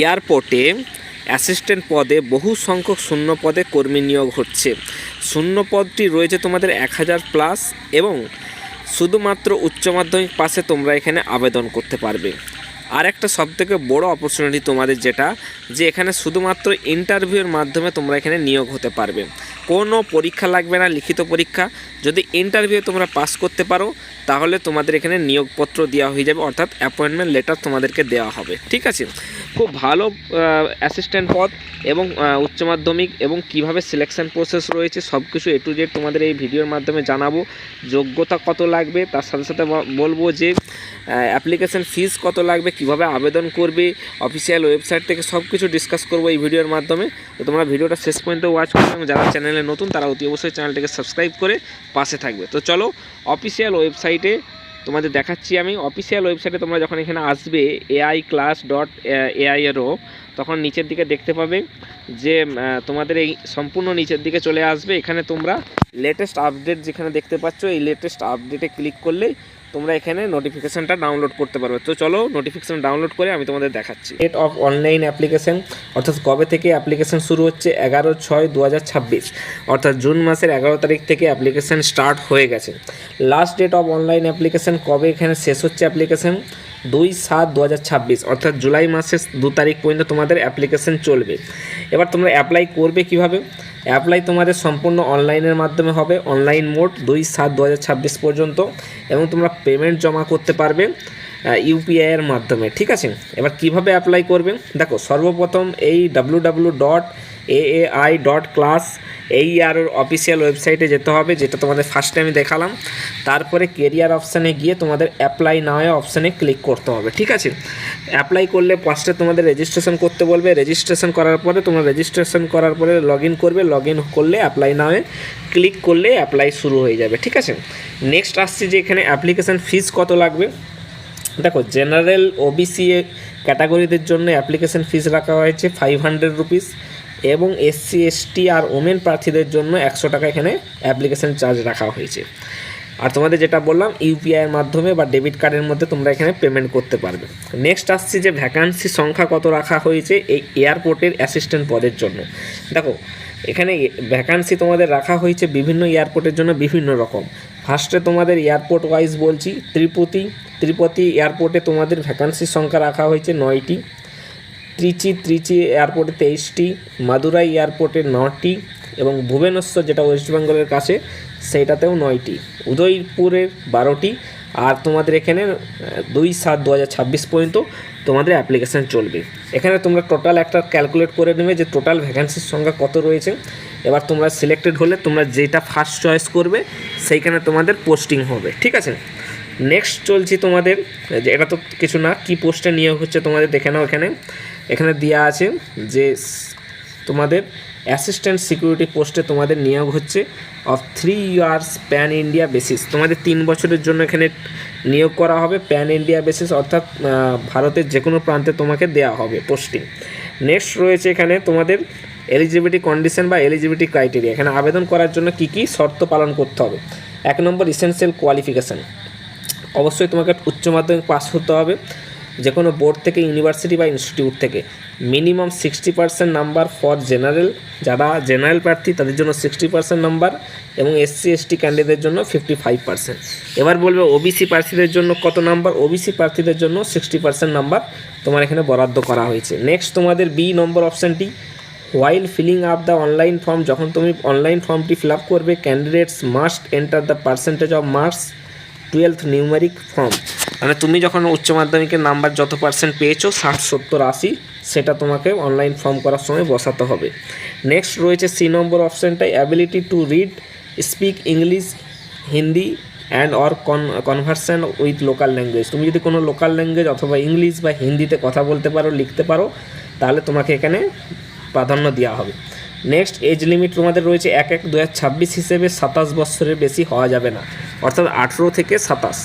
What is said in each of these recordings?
এয়ারপোর্টে অ্যাসিস্ট্যান্ট পদে বহু সংখ্যক শূন্য পদে কর্মী নিয়োগ হচ্ছে। শূন্য পদটি রয়েছে তোমাদের 1000 প্লাস এবং শুধুমাত্র উচ্চ মাধ্যমিক পাশে তোমরা এখানে আবেদন করতে পারবে। আর একটা সবথেকে বড় অপরচুনিটি তোমাদের যেটা, যে এখানে শুধুমাত্র ইন্টারভিউর মাধ্যমে তোমরা এখানে নিয়োগ হতে পারবে। কোনো পরীক্ষা লাগবে না, লিখিত পরীক্ষা। যদি ইন্টারভিউ তোমরা পাস করতে পারো তাহলে তোমাদের এখানে নিয়োগপত্র দেওয়া হয়ে যাবে, অর্থাৎ অ্যাপয়েন্টমেন্ট লেটার তোমাদেরকে দেওয়া হবে। ঠিক আছে, খুব ভালো অ্যাসিস্ট্যান্ট পদ এবং উচ্চ মাধ্যমিক এবং কিভাবে সিলেকশন প্রসেস রয়েছে সব কিছু A to Z তোমাদের এই ভিডিওর মাধ্যমে জানাবো। যোগ্যতা কত লাগবে, তার সাথে সাথে বলবো যে অ্যাপ্লিকেশন ফিস কত লাগবে, কিভাবে আবেদন করবে, অফিসিয়াল ওয়েবসাইট থেকে সব কিছু ডিসকাস করবো এই ভিডিওর মাধ্যমে। তো তোমরা ভিডিওটা শেষ পর্যন্ত ওয়াচ করবে এবং যারা চ্যানেলে নতুন তারা অতি অবশ্যই চ্যানেলটিকে সাবস্ক্রাইব করে পাশে থাকবে। তো চলো অফিসিয়াল ওয়েবসাইটে তোমাদের দেখাচ্ছি আমি। অফিসিয়াল ওয়েবসাইটে তোমরা যখন এখানে আসবে AIClass.ai.ro, তখন নিচের দিকে দেখতে পাবে যে তোমাদের এই সম্পূর্ণ নিচের দিকে চলে আসবে। এখানে তোমরা লেটেস্ট আপডেট যেখানে দেখতে পাচ্ছ, এই লেটেস্ট আপডেটে ক্লিক করলেই তোমরা এখানে নোটিফিকেশানটা ডাউনলোড করতে পারবে। তো চলো নোটিফিকেশান ডাউনলোড করে আমি তোমাদের দেখাচ্ছি। ডেট অফ অনলাইন অ্যাপ্লিকেশান, অর্থাৎ কবে থেকে অ্যাপ্লিকেশান শুরু হচ্ছে, 11/6/2026, অর্থাৎ জুন মাসের 11 তারিখ থেকে অ্যাপ্লিকেশান স্টার্ট হয়ে গেছে। Last date of online application, কবে এখানে শেষ হচ্ছে অ্যাপ্লিকেশান, 2/7/2026, অর্থাৎ জুলাই মাসের 2 তারিখ পর্যন্ত তোমাদের অ্যাপ্লিকেশান চলবে। এবার তোমরা অ্যাপ্লাই করবে কিভাবে? অ্যাপ্লাই তোমাদের সম্পূর্ণ অনলাইনের মাধ্যমে হবে, অনলাইন মোড 2/7/2026 পর্যন্ত, এবং তোমরা পেমেন্ট জমা করতে পারবে UPI এর মাধ্যমে। ঠিক আছে, এবার কিভাবে অ্যাপ্লাই করবে দেখো। সর্বপ্রথম এই www.aai.class AER অফিসিয়াল ওয়েবসাইটে যেতে হবে, যেটা তোমাদের ফার্স্টে আমি দেখালাম। তারপরে কেরিয়ার অপশানে গিয়ে তোমাদের অ্যাপ্লাই নাও অপশানে ক্লিক করতে হবে। ঠিক আছে, অ্যাপ্লাই করলে ফার্স্টে তোমাদের রেজিস্ট্রেশন করতে বলবে। রেজিস্ট্রেশন করার পরে তোমরা লগ ইন করবে। লগ ইন করলে অ্যাপ্লাই নাওয়ে ক্লিক করলে অ্যাপ্লাই শুরু হয়ে যাবে। ঠিক আছে, নেক্সট আসছে যে এখানে অ্যাপ্লিকেশান ফিস কত লাগবে। দেখো, জেনারেল OBC ক্যাটাগরিদের জন্য অ্যাপ্লিকেশান ফিস রাখা হয়েছে 500 রুপিস, এবং SC ST আর ওমেন প্রার্থীদের জন্য 100 টাকা এখানে অ্যাপ্লিকেশান চার্জ রাখা হয়েছে। আর তোমাদের যেটা বললাম UPI এর মাধ্যমে বা ডেবিট কার্ডের মধ্যে তোমরা এখানে পেমেন্ট করতে পারবে। নেক্সট আসছে যে ভ্যাকান্সি সংখ্যা কত রাখা হয়েছে এই এয়ারপোর্টের অ্যাসিস্ট্যান্ট পদের জন্য। দেখো, এখানে ভ্যাকান্সি তোমাদের রাখা হয়েছে বিভিন্ন এয়ারপোর্টের জন্য বিভিন্ন রকম। ফার্স্টে তোমাদের এয়ারপোর্ট ওয়াইজ বলছি, ত্রিপতি এয়ারপোর্টে তোমাদের ভ্যাকান্সির সংখ্যা রাখা হয়েছে 9টি, ত্রিচি এয়ারপোর্টে 23টি, মাদুরাই এয়ারপোর্টে 9টি, এবং ভুবনেশ্বর যেটা ওয়েস্ট বেঙ্গলের কাছে সেইটাতেও 9টি, উদয়পুরের 12টি। আর তোমাদের এখানে 2/7/2026 পর্যন্ত তোমাদের অ্যাপ্লিকেশান চলবে। এখানে তোমরা টোটাল একটা ক্যালকুলেট করে নেবে যে টোটাল ভ্যাকান্সির সংখ্যা কত রয়েছে। এবার তোমরা সিলেক্টেড হলে তোমরা যেটা ফার্স্ট চয়েস করবে সেইখানে তোমাদের পোস্টিং হবে। ঠিক আছে, নেক্সট চলছি তোমাদের, যে এটা তো কিছু না, কি পোস্টে নিয়োগ হচ্ছে তোমাদের দেখে নাও। এখানে দেওয়া আছে যে তোমাদের অ্যাসিস্ট্যান্ট সিকিউরিটি পোস্টে তোমাদের নিয়োগ হচ্ছে of 3 years pan India basis. তোমাদের 3 বছরের জন্য এখানে নিয়োগ করা হবে প্যান ইন্ডিয়া বেসিস, অর্থাৎ ভারতের যে কোনো প্রান্তে তোমাকে দেওয়া হবে পোস্টিং। নেক্সট রয়েছে এখানে তোমাদের এলিজিবিলিটি কন্ডিশন বা এলিজিবিলিটি ক্রাইটেরিয়া। এখানে আবেদন করার জন্য কী কী শর্ত পালন করতে হবে। 1 নম্বর ইসেনশিয়াল কোয়ালিফিকেশান, অবশ্যই তোমাকে উচ্চ মাধ্যমিক পাস হতে হবে যে কোনো বোর্ড থেকে, ইউনিভার্সিটি বা ইনস্টিটিউট থেকে। মিনিমাম 60% নাম্বার ফর জেনারেল, যারা জেনারেল প্রার্থী তাদের জন্য 60% নাম্বার, এবং SC ST ক্যান্ডিডেটদের জন্য 55%। এবার বলবে OBC প্রার্থীদের জন্য কত নাম্বার। OBC প্রার্থীদের জন্য 60% নাম্বার তোমার এখানে বরাদ্দ করা হয়েছে। নেক্সট তোমাদের B নম্বর অপশানটি, while filling up the online form, যখন তুমি অনলাইন ফর্মটি ফিল আপ করবে, candidates must enter the percentage of marks 12th numeric form, মানে তুমি যখন উচ্চ মাধ্যমিকের নাম্বার যত পার্সেন্ট পেয়েছো 60, 70, 80, সেটা তোমাকে অনলাইন ফর্ম করার সময় বসাতে হবে। নেক্সট রয়েছে C নম্বর অপশানটাই, ability to read, speak English, Hindi and or conversation with local language. তুমি যদি কোনো লোকাল ল্যাঙ্গুয়েজ অথবা ইংলিশ বা হিন্দিতে কথা বলতে পারো, লিখতে পারো, তাহলে তোমাকে এখানে প্রাধান্য দেওয়া হবে। নেক্সট এজ লিমিট তোমাদের রয়েছে 1/1/2026 হিসেবে 27 বছরের বেশি হওয়া যাবে না, অর্থাৎ 18 থেকে 27।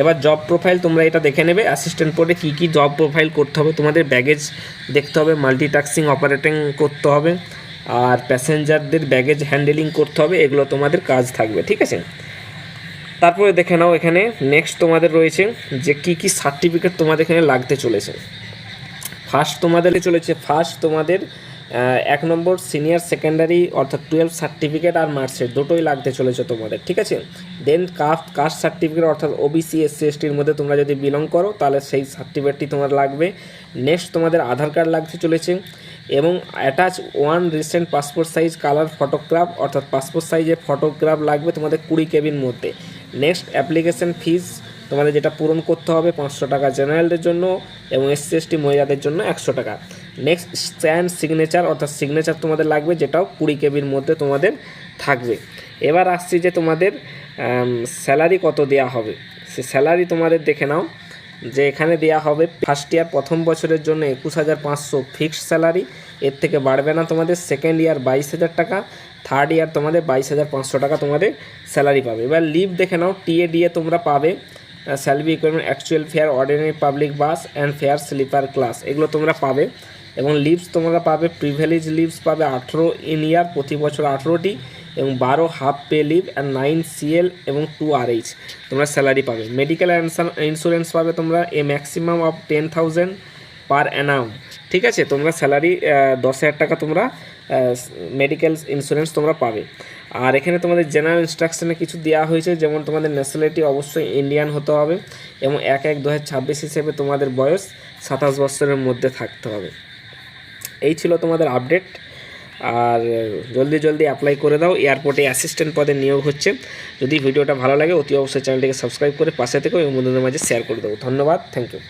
এবার জব প্রোফাইল তোমরা এটা দেখে নেবে, অ্যাসিস্ট্যান্ট পোর্টে কী কী জব প্রোফাইল করতে হবে। তোমাদের ব্যাগেজ দেখতে হবে, মাল্টিটাস্কিং অপারেটিং করতে হবে, আর প্যাসেঞ্জারদের ব্যাগেজ হ্যান্ডেলিং করতে হবে, এগুলো তোমাদের কাজ থাকবে। ঠিক আছে, তারপরে দেখে নাও এখানে নেক্সট তোমাদের রয়েছে যে কী কী সার্টিফিকেট তোমাদের এখানে লাগতে চলেছে। ফার্স্ট তোমাদের চলেছে, ফার্স্ট তোমাদের 1 নম্বর সিনিয়র সেকেন্ডারি অর্থাৎ 12 সার্টিফিকেট আর মার্কশিট দুটোই লাগতে চলেছে তোমাদের, ঠিক আছে। দেন কাস্ট সার্টিফিকেট অর্থাৎ ওবিসি এসসি এসটির মধ্যে তোমরা যদি বিলং করো তাহলে সেই সার্টিফিকেটটি তোমার লাগবে। নেক্সট তোমাদের আধার কার্ড লাগতে চলেছে এবং attach 1 recent passport size colour photograph অর্থাৎ পাসপোর্ট সাইজের ফটোগ্রাফ লাগবে তোমাদের 20 কেবির মধ্যে। নেক্সট অ্যাপ্লিকেশন ফিস তোমাদের যেটা পূরণ করতে হবে 500 টাকা জেনারেলদের জন্য এবং এসসি এসটি মহিলাদের জন্য 100 টাকা। নেক্সট স্ট্যান্ড সিগনেচার অর্থাৎ সিগনেচার তোমাদের লাগবে, যেটাও 20 কেবির মধ্যে তোমাদের থাকবে। এবার আসছি যে তোমাদের স্যালারি কত দেওয়া হবে, সে স্যালারি তোমাদের দেখে নাও যে এখানে দেওয়া হবে ফার্স্ট ইয়ার প্রথম বছরের জন্য 21,500 ফিক্সড স্যালারি, এর থেকে বাড়বে না তোমাদের। সেকেন্ড ইয়ার 22,000 টাকা, থার্ড ইয়ার তোমাদের 22,500 টাকা তোমাদের স্যালারি পাবে। এবার লিভ দেখে নাও, টিএডিএ তোমরা পাবে, salary requirement actual fare ordinary public bus and fare sleeper class, এগুলো তোমরা পাবে। এবং লিভস তোমরা পাবে প্রিভিলেজ লিভস পাবে 18 ইন ইয়ার, প্রতি বছর 18টি, এবং 12 half pay leave and 9 CL এবং 2 RH তোমরা স্যালারি পাবে। মেডিকেল ইন্স্যুরেন্স পাবে তোমরা এ ম্যাক্সিমাম অফ 10,000 পার অ্যানাম, ঠিক আছে। তোমরা স্যালারি 10,000 টাকা তোমরা মেডিকেল ইন্স্যুরেন্স তোমরা পাবে। আর এখানে তোমাদের জেনারেল ইনস্ট্রাকশনে কিছু দেওয়া হয়েছে, যেমন তোমাদের ন্যাশনালিটি অবশ্যই ইন্ডিয়ান হতে হবে এবং 1/1/2026 হিসেবে তোমাদের বয়স 27 বছরের মধ্যে থাকতে হবে। এই ছিল তোমাদের আপডেট। আর জলদি অ্যাপ্লাই করে দাও, এয়ারপোর্টে অ্যাসিস্ট্যান্ট পদে নিয়োগ হচ্ছে। যদি ভিডিওটা ভালো লাগে অতি অবশ্যই চ্যানেলটিকে সাবস্ক্রাইব করে পাশে থেকো এবং বন্ধুদের মাঝে শেয়ার করে দেবো। ধন্যবাদ, থ্যাংক ইউ।